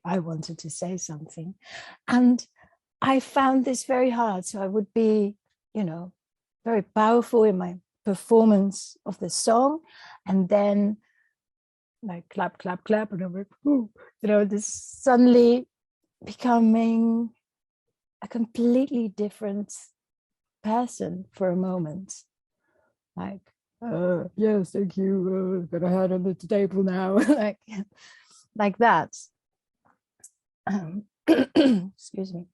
I wanted to say something. And I found this very hard. So I would be, very powerful in my performance of the song. And then like clap, clap, clap. And I'm like, ooh, this suddenly becoming a completely different person for a moment. Like, yes, thank you. Got a hand on the table now. like that. Excuse me.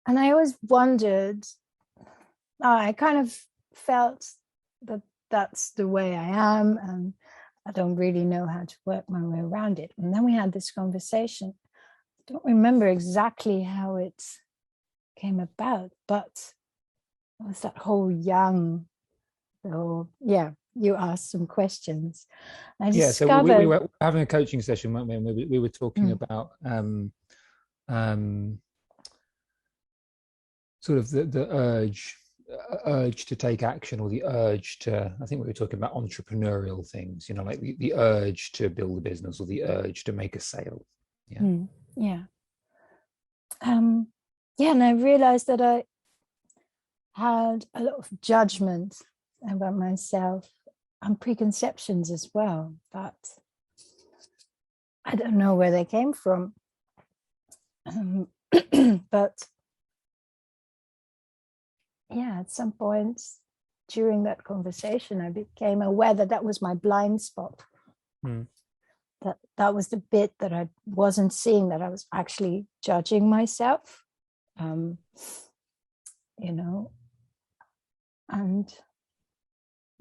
And I always wondered, I kind of felt that that's the way I am, and I don't really know how to work my way around it. And then we had this conversation. I don't remember exactly how it came about, but it was that whole young, you asked some questions. I discovered... So we were having a coaching session, weren't we? And we were talking about sort of the urge to take action, or the urge to, I think we were talking about entrepreneurial things, like the urge to build a business, or the urge to make a sale. Yeah. And I realized that I had a lot of judgment about myself and preconceptions as well, that I don't know where they came from. But at some point during that conversation, I became aware that that was my blind spot. That was the bit that I wasn't seeing, that I was actually judging myself, and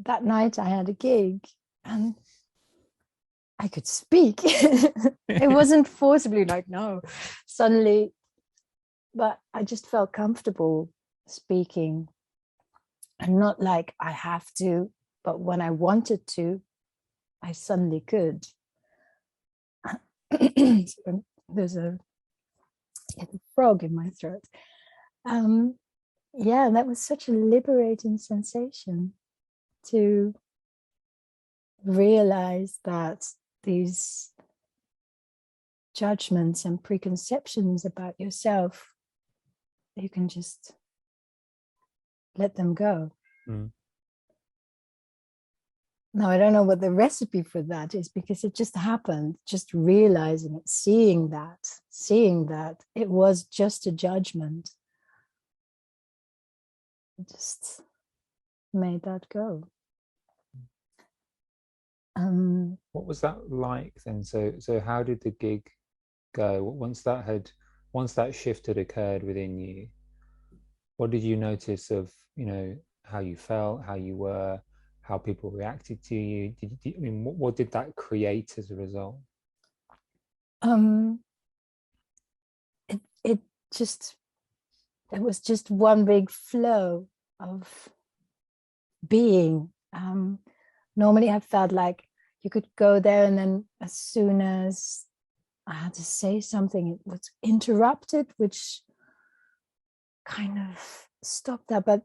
that night I had a gig and I could speak. It wasn't forcibly, like, no, suddenly, but I just felt comfortable speaking, and not like I have to, but when I wanted to, I suddenly could. There's a frog in my throat. That was such a liberating sensation, to realize that these judgments and preconceptions about yourself, you can just let them go. Now, I don't know what the recipe for that is, because it just happened, just realizing it, seeing that it was just a judgment. I just made that go. What was that like then? So how did the gig go? Once that shift had occurred within you, what did you notice of, how you felt, how you were, how people reacted to you? What did that create as a result? It was just one big flow of being. Normally I felt like you could go there, and then as soon as I had to say something, it was interrupted, which kind of stopped that. But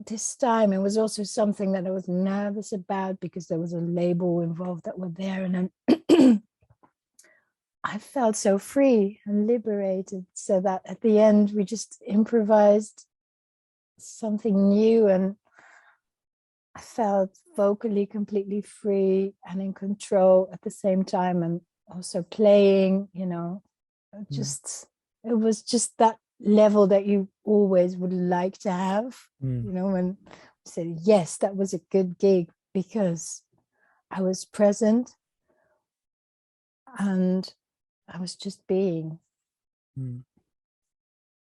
this time it was also something that I was nervous about, because there was a label involved that were there, and then I felt so free and liberated, so that at the end we just improvised something new, and I felt vocally completely free and in control at the same time, and also playing, it was just that level that you always would like to have, when you say, yes, that was a good gig, because I was present and I was just being.